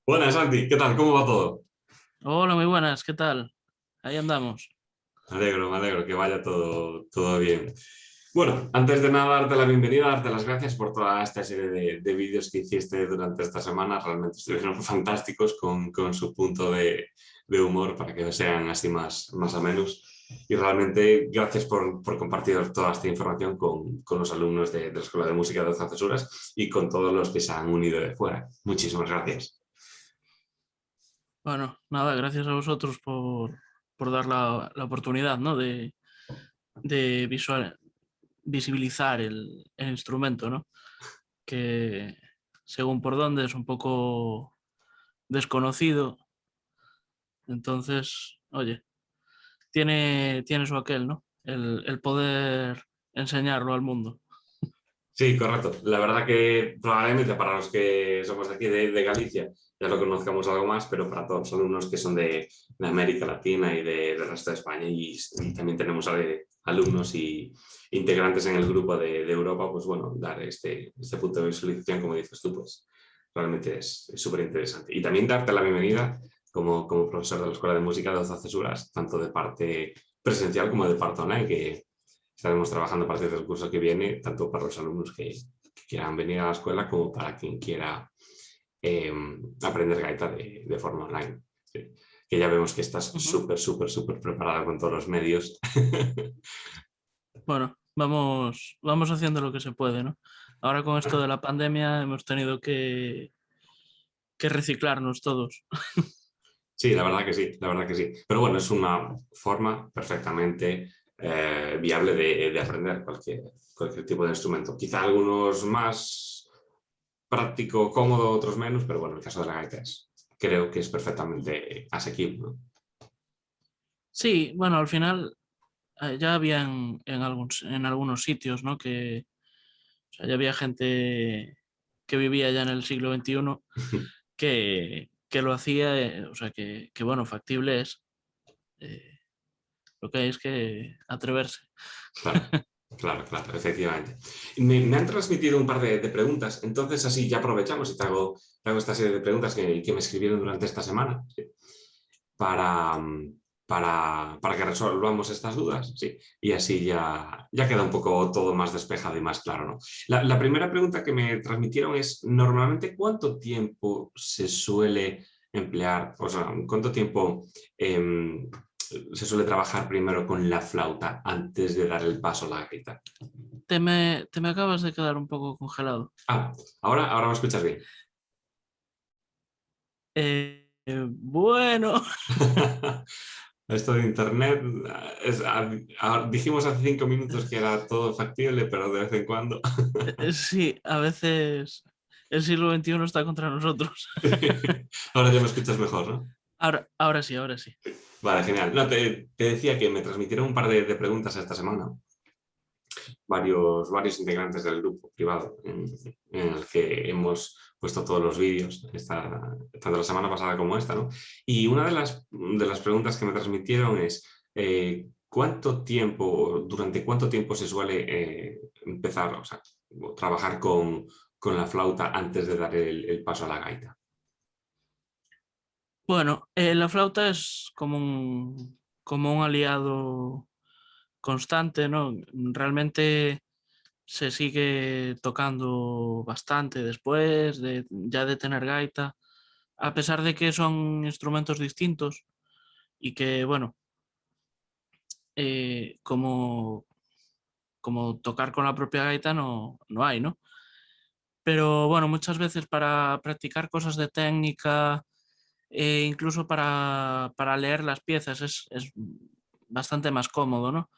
Buenas, Santi, ¿qué tal? ¿Cómo va todo? Hola, muy buenas, ¿qué tal? Ahí andamos. Me alegro que vaya todo bien. Bueno, antes de nada, darte la bienvenida, darte las gracias por toda esta serie de vídeos que hiciste durante esta semana. Realmente estuvieron fantásticos con su punto de humor para que sean así más o menos. Y realmente gracias por compartir toda esta información con los alumnos de la Escuela de Música de Doce Cesuras y con todos los que se han unido de fuera. Muchísimas gracias. Bueno, nada, gracias a vosotros por dar la oportunidad, ¿no? de visibilizar el instrumento, ¿no? Que según por dónde es un poco desconocido. Entonces, oye, tiene su aquel, ¿no? El poder enseñarlo al mundo. Sí, correcto. La verdad que probablemente para los que somos de aquí de Galicia ya lo conozcamos algo más, pero para todos los alumnos que son de América Latina y del resto de España y también tenemos alumnos y integrantes en el grupo de Europa, pues bueno, dar este punto de visualización, como dices tú, pues realmente es súper interesante. Y también darte la bienvenida como profesor de la Escuela de Música de Doce Cesuras, tanto de parte presencial como de parte online, que estaremos trabajando a partir del curso que viene, tanto para los alumnos que quieran venir a la escuela como para quien quiera eh, aprender gaita de forma online. Sí. Que ya vemos que estás Ujú. súper preparada con todos los medios. Bueno, vamos haciendo lo que se puede, ¿no? Ahora con esto de la pandemia hemos tenido que reciclarnos todos. Sí, la verdad que sí, la verdad que sí. Pero bueno, es una forma perfectamente viable de aprender cualquier tipo de instrumento. Quizá algunos más práctico, cómodo, otros menos, pero bueno, el caso de la gaita creo que es perfectamente asequible, ¿no? Sí, bueno, al final ya había en algunos sitios, ¿no? O sea, ya había gente que vivía ya en el siglo XXI que lo hacía, o sea, bueno, factible es. eh, lo que hay es que atreverse. Claro, claro, efectivamente. Me han transmitido un par de preguntas, entonces así ya aprovechamos y te hago esta serie de preguntas que me escribieron durante esta semana, ¿sí? para, para que resolvamos estas dudas, ¿sí? Y así ya queda un poco todo más despejado y más claro, ¿no? La primera pregunta que me transmitieron es, normalmente, ¿cuánto tiempo se suele emplear, o sea, cuánto tiempo se suele trabajar primero con la flauta antes de dar el paso a la gaita? Te me acabas de quedar un poco congelado. Ah, ahora me escuchas bien. Bueno, Esto de internet, dijimos hace 5 minutos que era todo factible, pero de vez en cuando. sí, a veces el siglo XXI está contra nosotros. Ahora ya me escuchas mejor, ¿no? Ahora sí, ahora sí. Vale, genial. No, te decía que me transmitieron un par de preguntas esta semana, varios integrantes del grupo privado en el que hemos puesto todos los vídeos, tanto la semana pasada como esta, ¿no? Y una de las preguntas que me transmitieron es, durante cuánto tiempo se suele empezar, o sea, trabajar con la flauta antes de dar el paso a la gaita? Bueno, la flauta es como un aliado constante, ¿no? Realmente se sigue tocando bastante después ya de tener gaita, a pesar de que son instrumentos distintos y que, bueno, como tocar con la propia gaita no hay, ¿no? Pero bueno, muchas veces para practicar cosas de técnica, incluso para leer las piezas, es bastante más cómodo, ¿no?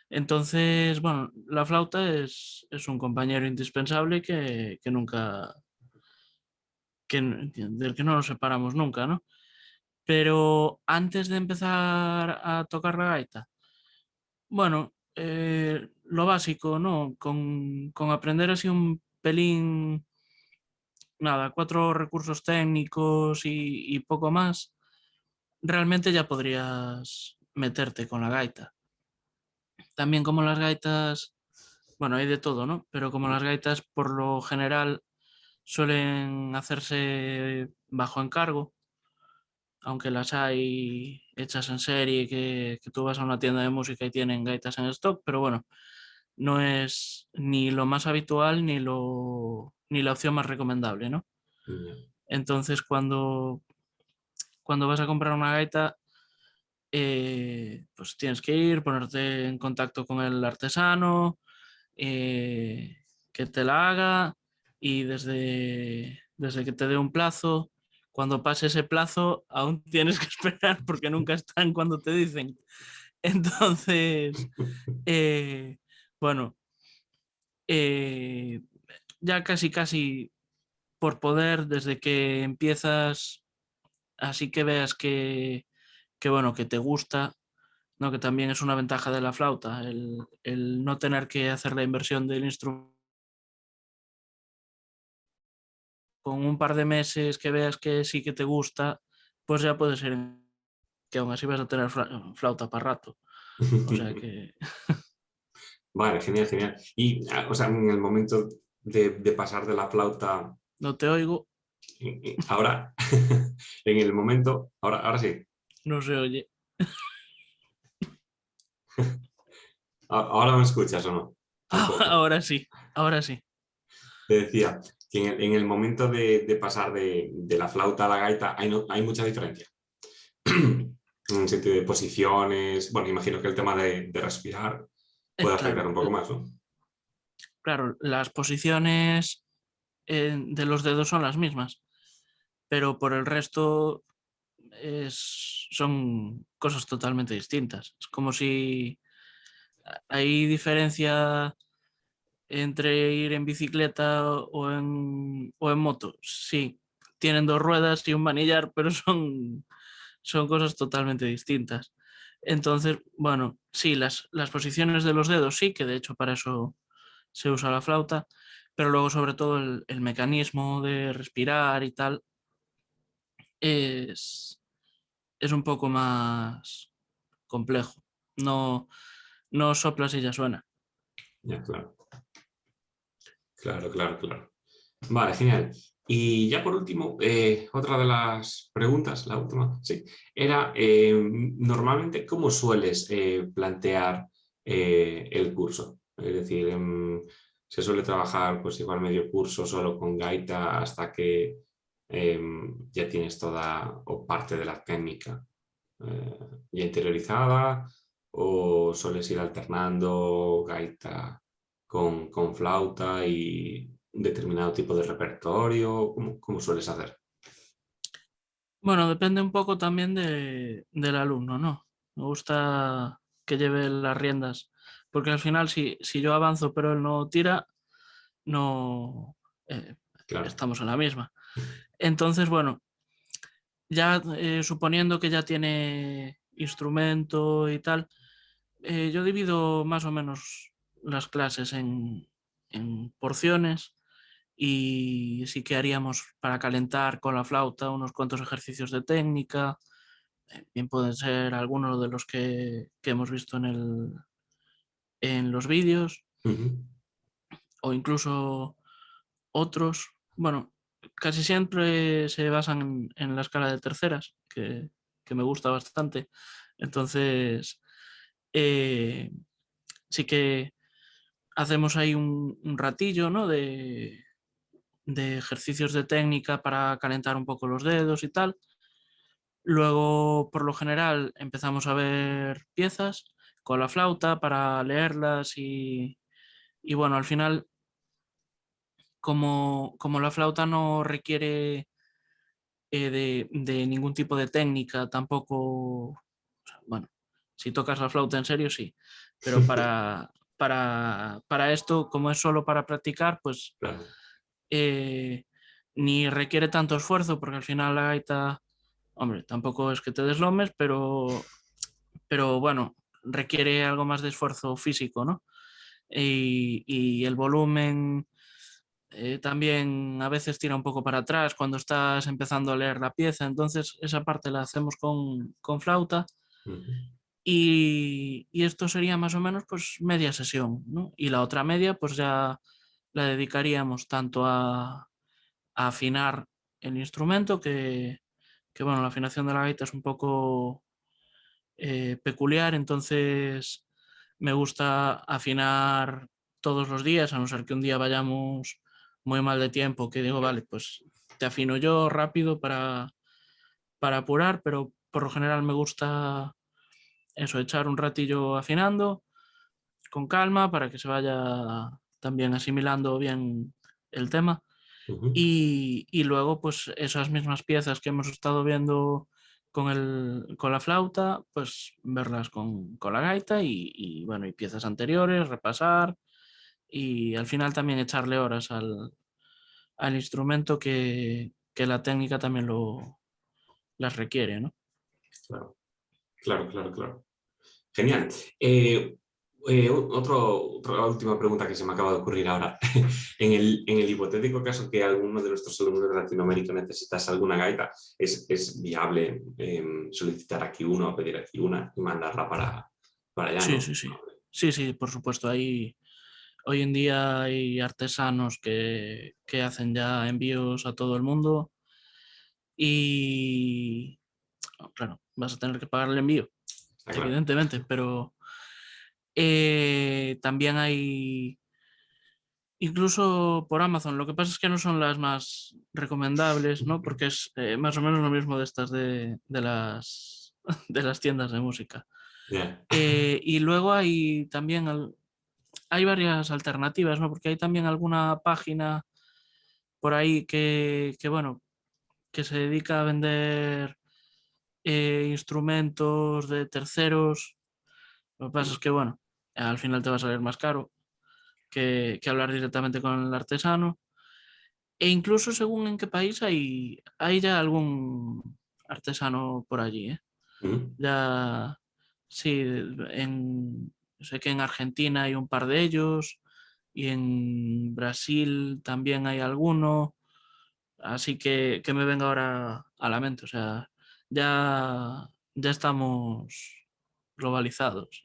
Entonces, bueno, la flauta es un compañero indispensable que nunca, del que no nos separamos nunca, ¿no? Pero antes de empezar a tocar la gaita, bueno, lo básico, ¿no? Con aprender así un pelín, nada, 4 recursos técnicos y poco más, realmente ya podrías meterte con la gaita. También como las gaitas, bueno, hay de todo, ¿no? Pero como las gaitas por lo general suelen hacerse bajo encargo, aunque las hay hechas en serie, que tú vas a una tienda de música y tienen gaitas en stock, pero bueno, no es ni lo más habitual ni la opción más recomendable, ¿no? Ya. Entonces, cuando vas a comprar una gaita, pues tienes que ir, ponerte en contacto con el artesano, que te la haga, y desde que te dé un plazo, cuando pase ese plazo, aún tienes que esperar porque nunca están cuando te dicen. Entonces, eh, bueno, eh, ya casi por poder, desde que empiezas, así que veas que bueno, que te gusta, ¿no? Que también es una ventaja de la flauta, el no tener que hacer la inversión del instrumento. Con un par de meses que veas que sí que te gusta, pues ya puede ser que aún así vas a tener flauta para rato. O sea que Vale, genial, genial. Y, o sea, en el momento de pasar de la flauta, no te oigo, ahora, en el momento, ahora sí, no se oye. ahora me escuchas o no, tampoco. Ahora sí, ahora sí. Te decía que en el momento de pasar de la flauta a la gaita hay, hay mucha diferencia. En el sentido de posiciones, bueno, imagino que el tema de respirar puede afectar Claro, un poco más, ¿no? claro, las posiciones de los dedos son las mismas, pero por el resto son cosas totalmente distintas. Es como si hay diferencia entre ir en bicicleta o en moto. Sí, tienen dos ruedas y un manillar, pero son cosas totalmente distintas. Entonces, bueno, sí, las posiciones de los dedos sí, que de hecho para eso se usa la flauta, pero luego sobre todo el mecanismo de respirar y tal es, es un poco más complejo. No, no soplas y ya suena. Ya, claro, claro, claro, claro. Vale, genial. Y ya por último, otra de las preguntas, la última, sí, era normalmente cómo sueles plantear el curso. Es decir, se suele trabajar pues igual medio curso solo con gaita hasta que ya tienes toda o parte de la técnica eh, ya interiorizada, o sueles ir alternando gaita con flauta y un determinado tipo de repertorio. ¿Cómo sueles hacer? Bueno, depende un poco también del alumno, ¿no? Me gusta que lleve las riendas, porque al final si yo avanzo pero él no tira, no Claro. estamos en la misma. Entonces, bueno, ya suponiendo que ya tiene instrumento y tal, yo divido más o menos las clases en porciones, y sí que haríamos para calentar con la flauta unos cuantos ejercicios de técnica. Bien pueden ser algunos de los que hemos visto en los vídeos, Ujú. o incluso otros. Bueno, casi siempre se basan en la escala de terceras, que me gusta bastante. Entonces, eh, sí que hacemos ahí un ratillo, ¿no? De ejercicios de técnica para calentar un poco los dedos y tal. Luego, por lo general, empezamos a ver piezas con la flauta para leerlas, y bueno, al final, como la flauta no requiere de ningún tipo de técnica, tampoco, o sea, bueno, si tocas la flauta en serio, sí, pero para esto, como es solo para practicar, pues Claro. eh, ni requiere tanto esfuerzo, porque al final la gaita, hombre, tampoco es que te deslomes, pero bueno, requiere algo más de esfuerzo físico, ¿no? Y el volumen también a veces tira un poco para atrás cuando estás empezando a leer la pieza, entonces esa parte la hacemos con flauta, Ujú. y esto sería más o menos pues media sesión, ¿no? Y la otra media pues ya la dedicaríamos tanto a afinar el instrumento, que bueno, la afinación de la gaita es un poco peculiar, entonces me gusta afinar todos los días, a no ser que un día vayamos muy mal de tiempo, que digo, vale, pues te afino yo rápido para apurar, pero por lo general me gusta eso, echar un ratillo afinando con calma para que se vaya también asimilando bien el tema. Ujú. Y luego, pues esas mismas piezas que hemos estado viendo con la flauta, pues verlas con la gaita bueno, y piezas anteriores, repasar y al final también echarle horas al instrumento que la técnica también las requiere, ¿no? Claro, claro, claro, claro. Genial. Otra última pregunta que se me acaba de ocurrir ahora. En el hipotético caso que alguno de nuestros alumnos de Latinoamérica necesitase alguna gaita, ¿es viable solicitar aquí una o pedir aquí una y mandarla para allá, Sí, no? sí, sí. Sí, sí, por supuesto. Hoy en día hay artesanos que hacen ya envíos a todo el mundo y, claro, vas a tener que pagar el envío, Está claro. evidentemente, pero también hay, incluso por Amazon, lo que pasa es que no son las más recomendables, ¿no? Porque es más o menos lo mismo de estas de las tiendas de música. Ya. Y luego hay también hay varias alternativas, ¿no? Porque hay también alguna página por ahí bueno, que se dedica a vender instrumentos de terceros. Lo que pasa es que, bueno, al final te va a salir más caro que hablar directamente con el artesano. E incluso según en qué país hay ya algún artesano por allí, ¿eh? Ujú. Ya, sí, sé que en Argentina hay un par de ellos y en Brasil también hay alguno, así que me venga ahora a la mente, o sea, ya estamos globalizados.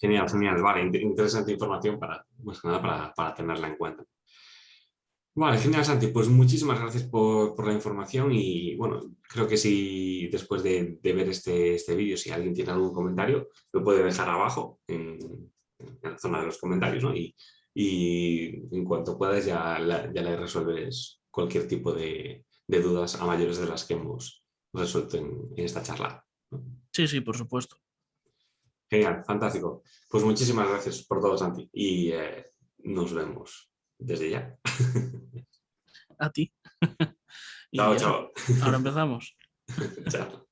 Genial, genial. Vale, interesante información para, más que nada para tenerla en cuenta. Vale, genial, Santi. Pues muchísimas gracias por la información y bueno, creo que si después de ver este vídeo, si alguien tiene algún comentario, lo puede dejar abajo en la zona de los comentarios, ¿no? Y en cuanto puedas ya le resuelves cualquier tipo de dudas a mayores de las que hemos resuelto en esta charla, ¿no? Sí, sí, por supuesto. Genial, fantástico. Pues muchísimas gracias por todo, Santi, y nos vemos desde ya. A ti. Chao, Y eso, chao. ahora empezamos. Chao.